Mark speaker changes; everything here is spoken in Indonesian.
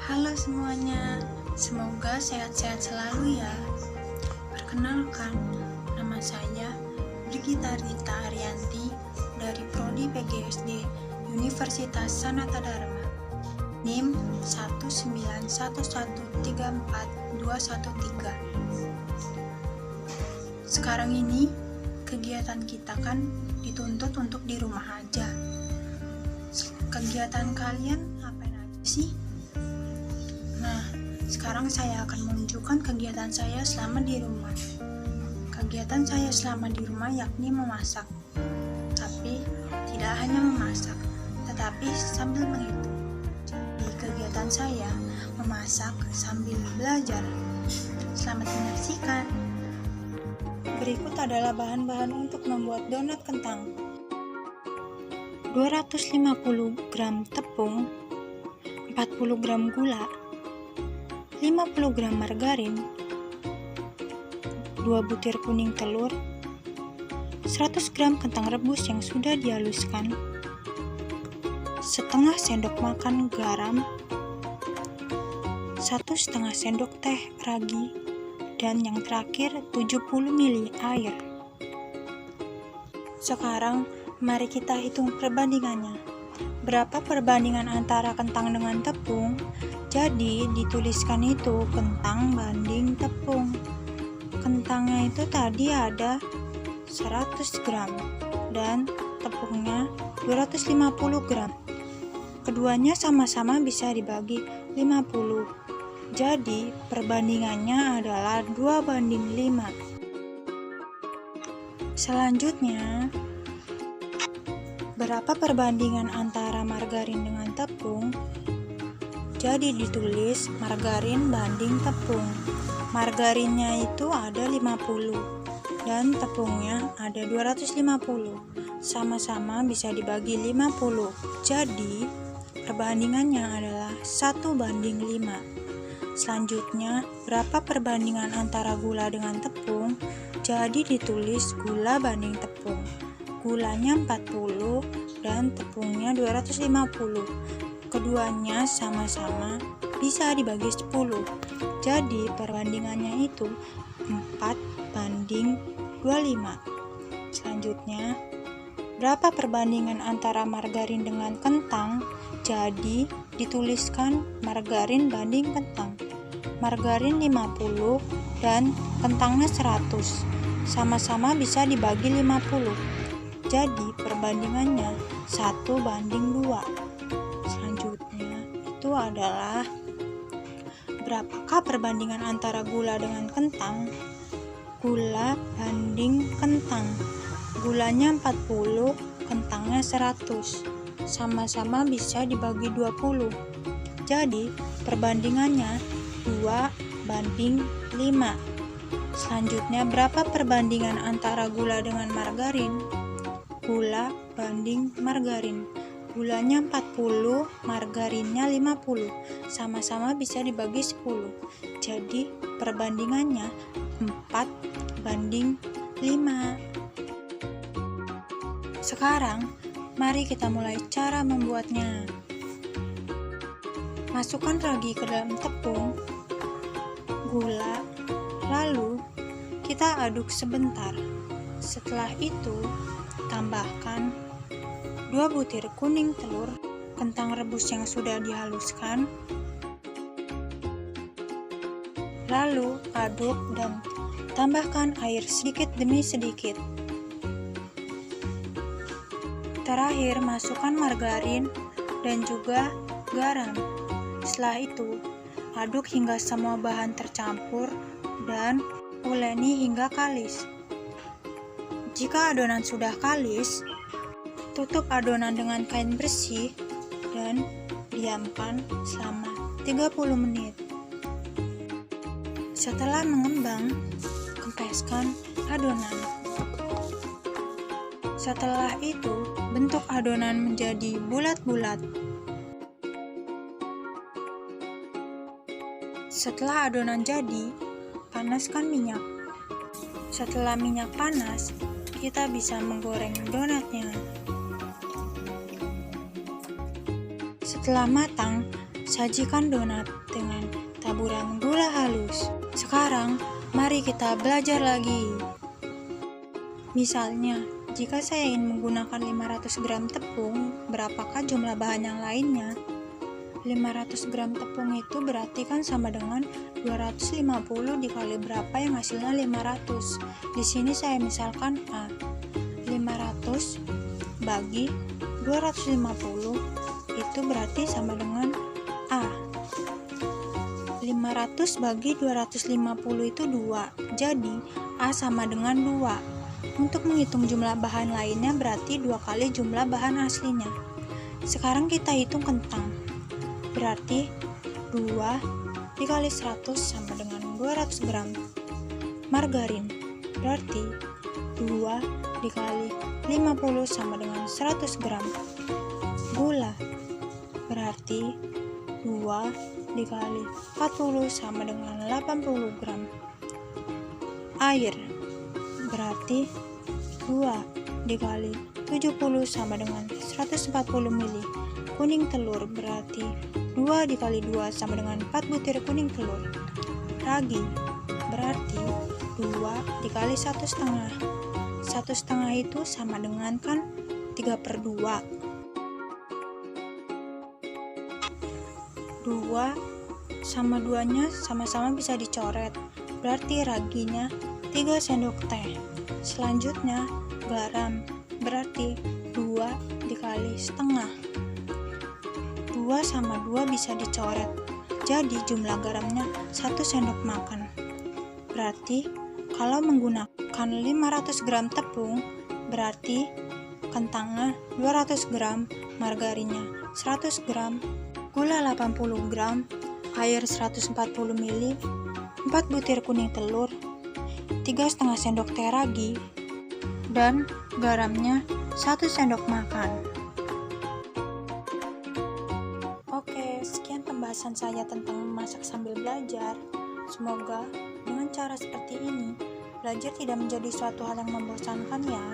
Speaker 1: Halo semuanya, semoga sehat-sehat selalu ya. Perkenalkan, nama saya Brigita Rita Arianti dari Prodi PGSD Universitas Sanata Dharma, NIM 191134213. Sekarang ini, kegiatan kita kan dituntut untuk di rumah aja. Kegiatan kalian apain aja sih? Nah, sekarang saya akan menunjukkan kegiatan saya selama di rumah. Kegiatan saya selama di rumah yakni memasak. Tapi, tidak hanya memasak, tetapi sambil menghitung. Jadi, kegiatan saya memasak sambil belajar. Selamat menyaksikan. Berikut adalah bahan-bahan untuk membuat donat kentang. 250 gram tepung, 40 gram gula, 50 gram margarin, 2 butir kuning telur, 100 gram kentang rebus yang sudah dihaluskan, setengah sendok makan garam, 1,5 sendok teh ragi, dan yang terakhir 70 ml air. Sekarang mari kita hitung perbandingannya. Berapa perbandingan antara kentang dengan tepung? Jadi dituliskan itu kentang banding tepung. Kentangnya itu tadi ada 100 gram dan tepungnya 250 gram. Keduanya sama-sama bisa dibagi 50. Jadi perbandingannya adalah 2:5. Selanjutnya, berapa perbandingan antara margarin dengan tepung? Jadi ditulis margarin banding tepung. Margarinnya itu ada 50 dan tepungnya ada 250. Sama-sama bisa dibagi 50. Jadi perbandingannya adalah 1:5. Selanjutnya, berapa perbandingan antara gula dengan tepung? Jadi ditulis gula banding tepung. Gulanya 40 dan tepungnya 250. Keduanya sama-sama bisa dibagi 10. Jadi perbandingannya itu 4:25. Selanjutnya, berapa perbandingan antara margarin dengan kentang? Jadi dituliskan margarin banding kentang. Margarin 50 dan kentangnya 100. Sama-sama bisa dibagi 50. Jadi perbandingannya 1:2. Selanjutnya itu adalah berapakah perbandingan antara gula dengan kentang? Gula banding kentang. Gulanya 40, kentangnya 100. Sama-sama bisa dibagi 20. Jadi perbandingannya 2:5. Selanjutnya, berapa perbandingan antara gula dengan margarin? Gula banding margarin. Gulanya 40, margarinnya 50. Sama-sama bisa dibagi 10. Jadi perbandingannya 4:5. Sekarang, mari kita mulai cara membuatnya. Masukkan ragi ke dalam tepung, gula, lalu kita aduk sebentar. Setelah itu, tambahkan 2 butir kuning telur, kentang rebus yang sudah dihaluskan, lalu aduk dan tambahkan air sedikit demi sedikit. Terakhir, masukkan margarin dan juga garam. Setelah itu, aduk hingga semua bahan tercampur dan uleni hingga kalis. Jika adonan sudah kalis, tutup adonan dengan kain bersih dan diamkan selama 30 menit. Setelah mengembang, kempeskan adonan. Setelah itu, bentuk adonan menjadi bulat-bulat. Setelah adonan jadi, panaskan minyak. Setelah minyak panas, kita bisa menggoreng donatnya. Setelah matang, Sajikan donat dengan taburan gula halus. Sekarang, mari kita belajar lagi. Misalnya, jika saya ingin menggunakan 500 gram tepung, berapakah jumlah bahan yang lainnya? 500 gram tepung itu berarti kan sama dengan 250 dikali berapa yang hasilnya 500. Di sini saya misalkan A. 500 bagi 250 itu berarti sama dengan A. 500 bagi 250 itu 2. Jadi A sama dengan 2. Untuk menghitung jumlah bahan lainnya berarti 2 kali jumlah bahan aslinya. Sekarang kita hitung kentang. Berarti 2 dikali 100 sama dengan 200 gram. Margarin berarti 2 dikali 50 sama dengan 100 gram. Gula berarti 2 dikali 40 sama dengan 80 gram. Air berarti 2 dikali 70 sama dengan 140 ml. Kuning telur berarti 2 dikali 2 sama dengan 4 butir kuning telur. Ragi berarti 2 dikali 1,5. 1,5 itu sama dengan kan 3/2. 2 sama 2-nya sama-sama bisa dicoret. Berarti raginya 3 sendok teh. Selanjutnya garam berarti 2 dikali setengah. 2 sama 2 bisa dicoret. Jadi jumlah garamnya 1 sendok makan. Berarti kalau menggunakan 500 gram tepung berarti kentangnya 200 gram, margarinnya 100 gram, gula 80 gram, air 140 ml, 4 butir kuning telur, 3,5 sendok teh ragi, dan garamnya 1 sendok makan. Oke, sekian pembahasan saya tentang memasak sambil belajar. Semoga dengan cara seperti ini, belajar tidak menjadi suatu hal yang membosankan ya.